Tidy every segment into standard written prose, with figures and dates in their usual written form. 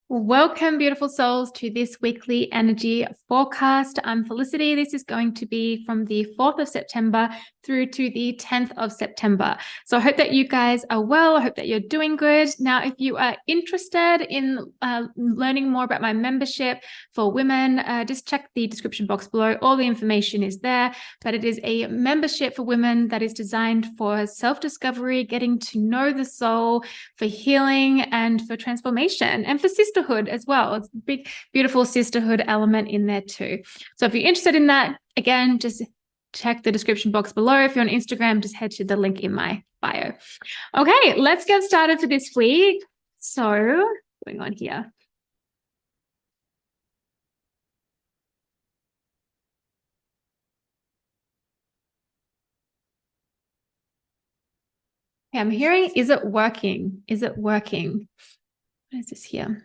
Welcome, beautiful souls, to this weekly energy forecast. I'm Felicity. This is going to be from the 4th of September through to the 10th of September. So I hope that you guys are well. I hope that you're doing good. Now, if you are interested in learning more about my membership for women, just check the description box below. All the information is there, but it is a membership for women that is designed for self-discovery, getting to know the soul, for healing, and for transformation, and for sisterhood as well. It's a big, beautiful sisterhood element in there too. So if you're interested in that, again, just check the description box below. If you're on Instagram, just head to the link in my bio. Okay, let's get started for this week. So, going on here. Okay, I'm hearing, is it working? Is it working? What is this here?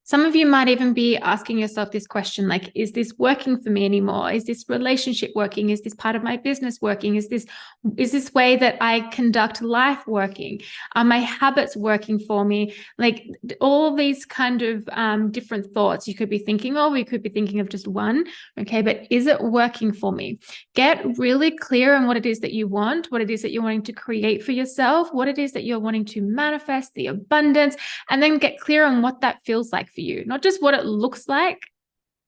Some of you might even be asking yourself this question, like, is this working for me anymore? Is this relationship working? Is this part of my business working? Is this way that I conduct life working? Are my habits working for me? Like all these kind of different thoughts you could be thinking of, you could be thinking of just one, okay? But is it working for me? Get really clear on what it is that you want, what it is that you're wanting to create for yourself, what it is that you're wanting to manifest, the abundance, and then get clear on what that feels like for you. Not just what it looks like,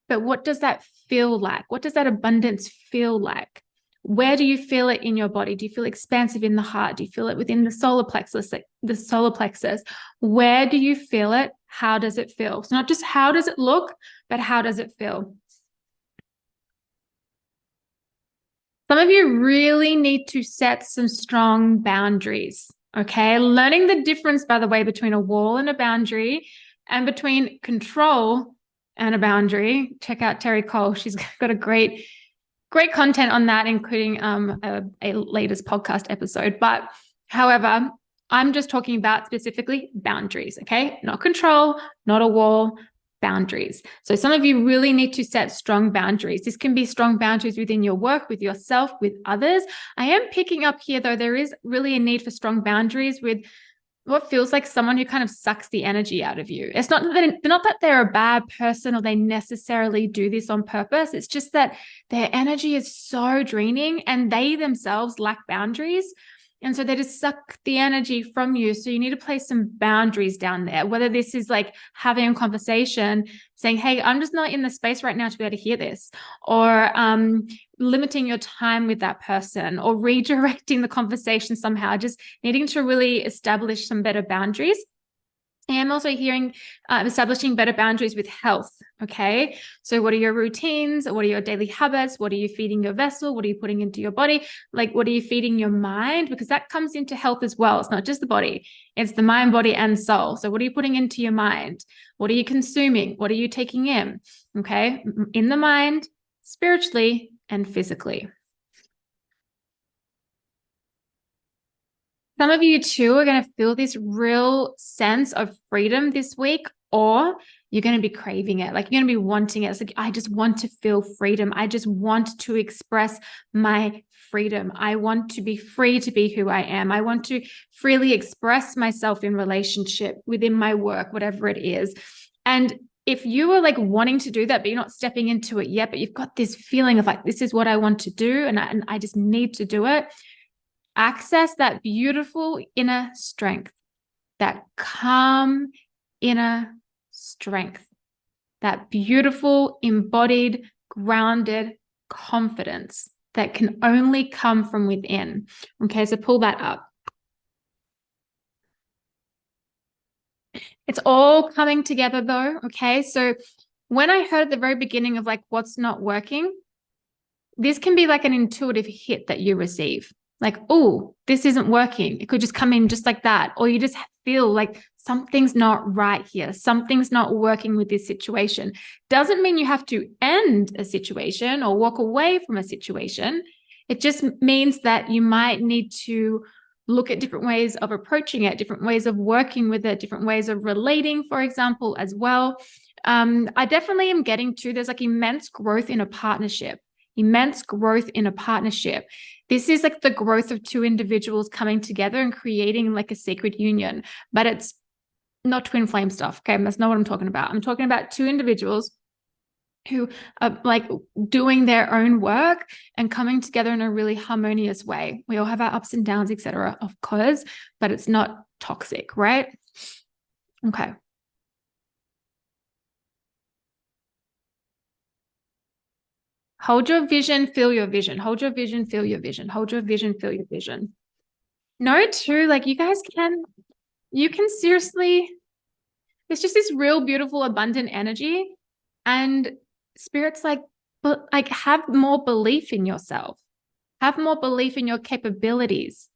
but what does that feel like? What does that abundance feel like? Where do you feel it in your body? Do you feel expansive in the heart? Do you feel it within the solar plexus? Where do you feel it? How does it feel? So not just how does it look, but how does it feel? Some of you really need to set some strong boundaries, okay? Learning the difference, by the way, between a wall and a boundary, and between control and a boundary. Check out Terry Cole. She's got a great content on that, including a latest podcast episode. But however, I'm just talking about specifically boundaries, okay? Not control, not a wall, boundaries. So some of you really need to set strong boundaries. This can be strong boundaries within your work, with yourself, with others. I am picking up here, though, there is really a need for strong boundaries with what feels like someone who kind of sucks the energy out of you. It's not that they're a bad person or they necessarily do this on purpose. It's just that their energy is so draining and they themselves lack boundaries. And so they just suck the energy from you. So you need to place some boundaries down there, whether this is like having a conversation, saying, hey, I'm just not in the space right now to be able to hear this, or limiting your time with that person, or redirecting the conversation somehow, just needing to really establish some better boundaries. I am also hearing establishing better boundaries with health, okay? So what are your routines? What are your daily habits? What are you feeding your vessel? What are you putting into your body? Like, what are you feeding your mind? Because that comes into health as well. It's not just the body. It's the mind, body, and soul. So what are you putting into your mind? What are you consuming? What are you taking in? Okay? In the mind, spiritually, and physically. Some of you too are going to feel this real sense of freedom this week, or you're going to be craving it. Like you're going to be wanting it. It's like, I just want to feel freedom. I just want to express my freedom. I want to be free to be who I am. I want to freely express myself in relationship, within my work, whatever it is. And if you are like wanting to do that, but you're not stepping into it yet, but you've got this feeling of like, this is what I want to do, and I just need to do it. Access that beautiful inner strength, that calm inner strength, that beautiful, embodied, grounded confidence that can only come from within. Okay, so pull that up. It's all coming together though, okay? So when I heard at the very beginning of like what's not working, this can be like an intuitive hit that you receive. Like, oh, this isn't working. It could just come in just like that. Or you just feel like something's not right here. Something's not working with this situation. Doesn't mean you have to end a situation or walk away from a situation. It just means that you might need to look at different ways of approaching it, different ways of working with it, different ways of relating, for example, as well. I definitely am getting to, there's like immense growth in a partnership. Immense growth in a partnership. This is like the growth of two individuals coming together and creating like a sacred union, but it's not twin flame stuff. Okay. That's not what I'm talking about. I'm talking about two individuals who are like doing their own work and coming together in a really harmonious way. We all have our ups and downs, etc., of course, but it's not toxic, right? Okay. Hold your vision, feel your vision. Hold your vision, feel your vision. Hold your vision, feel your vision. No, too, like you can seriously, there's just this real beautiful, abundant energy. And spirit's like, but like have more belief in yourself. Have more belief in your capabilities.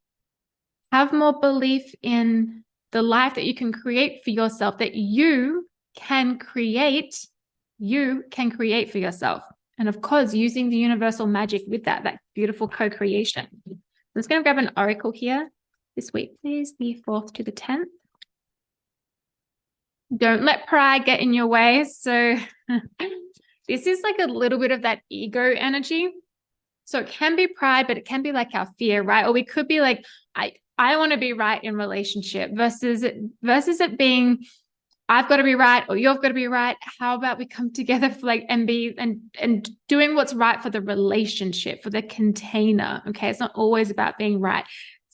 Have more belief in the life that you can create for yourself, that you can create for yourself. And of course, using the universal magic with that beautiful co-creation. I'm just going to grab an oracle here this week, please. The 4th to the 10th. Don't let pride get in your way. So this is like a little bit of that ego energy. So it can be pride, but it can be like our fear, right? Or we could be like, I want to be right in relationship versus it being, I've got to be right or you've got to be right. How about we come together for like and be and doing what's right for the relationship, for the container. Okay. It's not always about being right.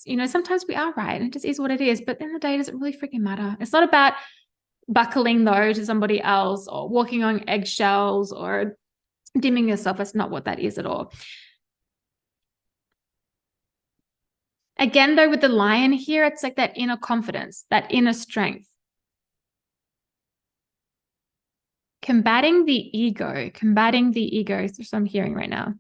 You know, sometimes we are right and it just is what it is. But at the end of the day, does it really freaking matter? It's not about buckling though to somebody else or walking on eggshells or dimming yourself. That's not what that is at all. Again, though, with the lion here, it's like that inner confidence, that inner strength. Combating the ego. That's what I'm hearing right now.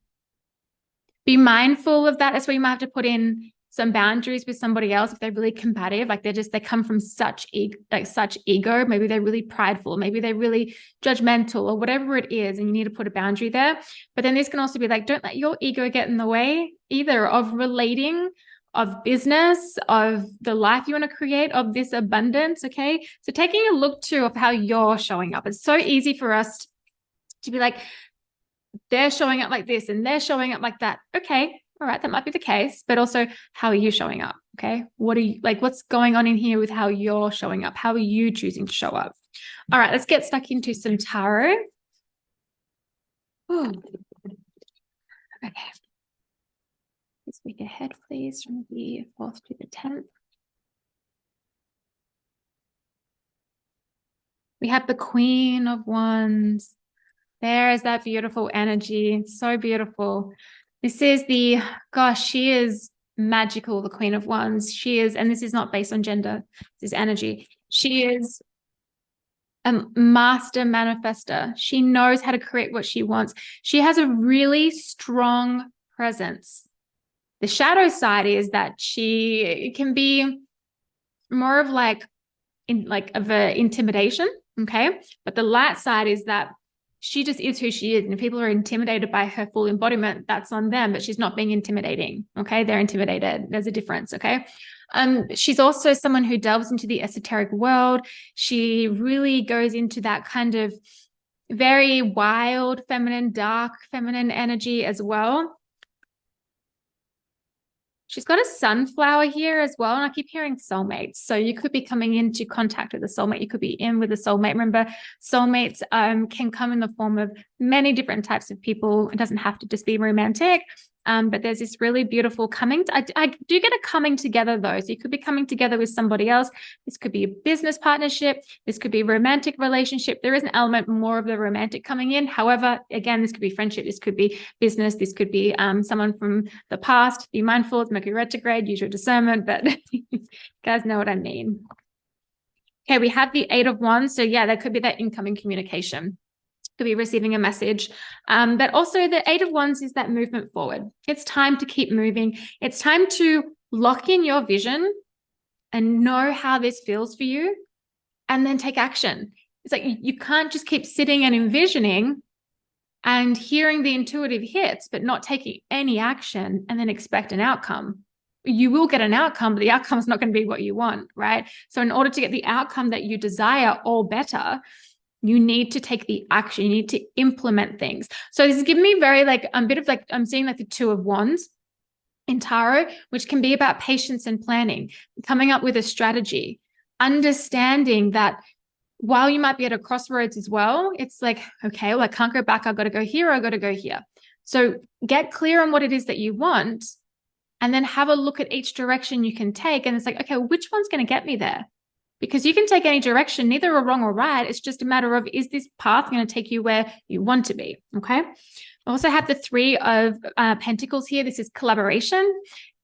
Be mindful of that. That's where you might have to put in some boundaries with somebody else if they're really combative, like they come from such ego. Maybe they're really prideful, maybe they're really judgmental or whatever it is, and you need to put a boundary there. But then this can also be like, don't let your ego get in the way either of relating, of business, of the life you want to create, of this abundance. Okay. So taking a look too of how you're showing up. It's so easy for us to be like, they're showing up like this and they're showing up like that. Okay. All right. That might be the case, but also how are you showing up? Okay. What are you like? What's going on in here with how you're showing up? How are you choosing to show up? All right. Let's get stuck into some tarot. Ooh. Okay. This week ahead, please, from the 4th to the 10th. We have the Queen of Wands. There is that beautiful energy. It's so beautiful. This is she is magical, the Queen of Wands. She is, and this is not based on gender, this is energy. She is a master manifester. She knows how to create what she wants. She has a really strong presence. The shadow side is that she can be more of like intimidation. Okay. But the light side is that she just is who she is. And if people are intimidated by her full embodiment, that's on them, but she's not being intimidating. Okay. They're intimidated. There's a difference. Okay. She's also someone who delves into the esoteric world. She really goes into that kind of very wild, feminine, dark, feminine energy as well. She's got a sunflower here as well. And I keep hearing soulmates. So you could be coming into contact with a soulmate. You could be in with a soulmate. Remember, soulmates can come in the form of many different types of people. It doesn't have to just be romantic. But there's this really beautiful I do get a coming together though. So you could be coming together with somebody else. This could be a business partnership. This could be a romantic relationship. There is an element more of the romantic coming in. However, again, this could be friendship. This could be business. This could be someone from the past. Be mindful, it's Mercury retrograde, use your discernment, but you guys know what I mean. Okay, we have the 8 of Wands. So yeah, there could be that incoming communication. Could be receiving a message. But also the 8 of Wands is that movement forward. It's time to keep moving. It's time to lock in your vision and know how this feels for you and then take action. It's like you can't just keep sitting and envisioning and hearing the intuitive hits, but not taking any action and then expect an outcome. You will get an outcome, but the outcome is not going to be what you want, right? So in order to get the outcome that you desire or better, you need to take the action. You need to implement things. So this is giving me very I'm seeing like the 2 of Wands in tarot, which can be about patience and planning, coming up with a strategy. understanding that while you might be at a crossroads as well, it's like, okay, well, I can't go back. I've got to go here. I've got to go here. So get clear on what it is that you want, and then have a look at each direction you can take. And it's like, okay, which one's going to get me there? Because you can take any direction, neither are wrong or right. It's just a matter of, is this path going to take you where you want to be? Okay. I also have the 3 of Pentacles here. This is collaboration.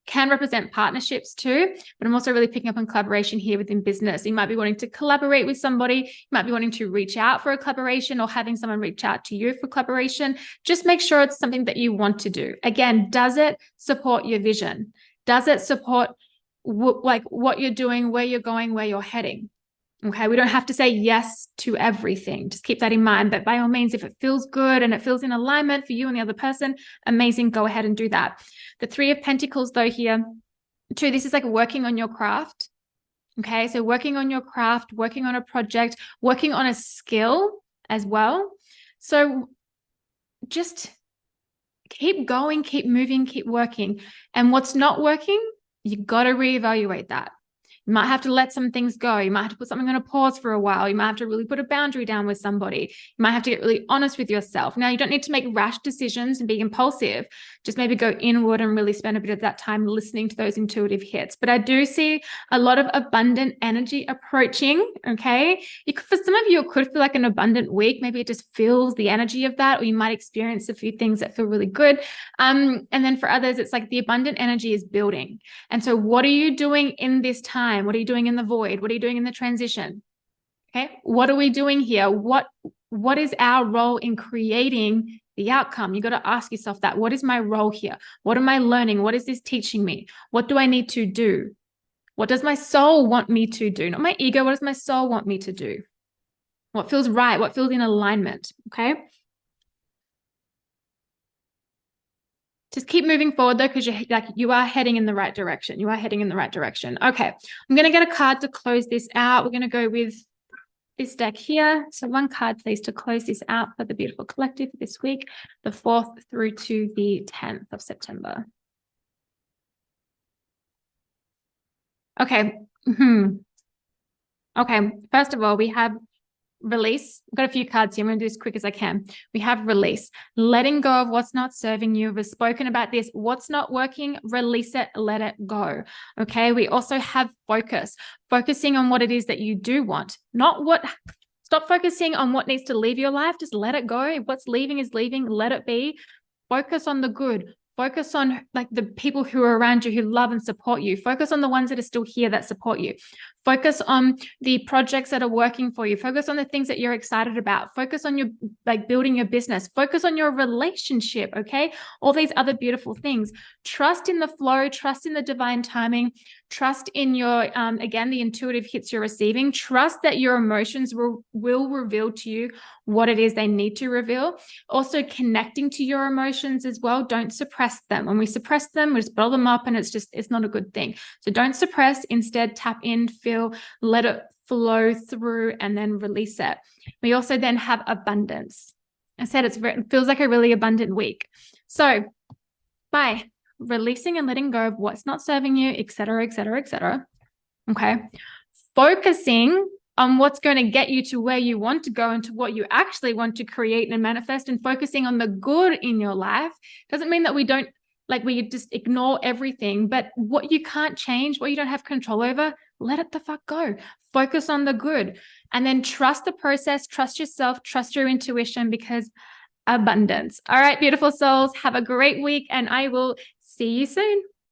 Can represent partnerships too, but I'm also really picking up on collaboration here within business. You might be wanting to collaborate with somebody. You might be wanting to reach out for a collaboration, or having someone reach out to you for collaboration. Just make sure it's something that you want to do. Again, does it support your vision? Does it support like what you're doing, where you're going, where you're heading? Okay, we don't have to say yes to everything. Just keep that in mind. But by all means, if it feels good and it feels in alignment for you and the other person, amazing, go ahead and do that. The 3 of Pentacles, though, here, too, this is like working on your craft. Okay, so working on your craft, working on a project, working on a skill as well. So just keep going, keep moving, keep working. And what's not working, you got to reevaluate that. You might have to let some things go. You might have to put something on a pause for a while. You might have to really put a boundary down with somebody. You might have to get really honest with yourself. Now, you don't need to make rash decisions and be impulsive. Just maybe go inward and really spend a bit of that time listening to those intuitive hits. But I do see a lot of abundant energy approaching, okay? For some of you, it could feel like an abundant week. Maybe it just feels the energy of that, or you might experience a few things that feel really good. And then for others, it's like the abundant energy is building. And so what are you doing in this time? What are you doing in the void? What are you doing in the transition? Okay. What are we doing here? What is our role in creating the outcome? You got to ask yourself that. What is my role here? What am I learning? What is this teaching me? What do I need to do? What does my soul want me to do? Not my ego. What does my soul want me to do? What feels right? What feels in alignment? Okay. Just keep moving forward though, because you are heading in the right direction. You are heading in the right direction. Okay, I'm going to get a card to close this out. We're going to go with this deck here. So 1 card, please, to close this out for the beautiful collective this week, the 4th through to the 10th of September. Okay. Okay. First of all, we have release. I've got a few cards here. I'm going to do as quick as I can. We have release, letting go of what's not serving you. We've spoken about this. What's not working, release it, let it go. Okay. We also have focus, focusing on what it is that you do want, stop focusing on what needs to leave your life. Just let it go. What's leaving is leaving. Let it be. Focus on the good. Focus on like the people who are around you who love and support you. Focus on the ones that are still here that support you. Focus on the projects that are working for you. Focus on the things that you're excited about. Focus on your building your business. Focus on your relationship, okay? All these other beautiful things. Trust in the flow, trust in the divine timing, trust in your, again, the intuitive hits you're receiving. Trust that your emotions will reveal to you what it is they need to reveal. Also connecting to your emotions as well. Don't suppress them. When we suppress them, we just bottle them up, and it's not a good thing. So don't suppress, instead tap in, feel, let it flow through, and then release it. We also then have abundance. I said it feels like a really abundant week. So by releasing and letting go of what's not serving you, etc., etc., etc. Okay. Focusing on what's going to get you to where you want to go and to what you actually want to create and manifest, and focusing on the good in your life doesn't mean that we just ignore everything, but what you can't change, what you don't have control over, let it the fuck go. Focus on the good, and then trust the process, trust yourself, trust your intuition, because abundance. All right, beautiful souls, have a great week, and I will see you soon.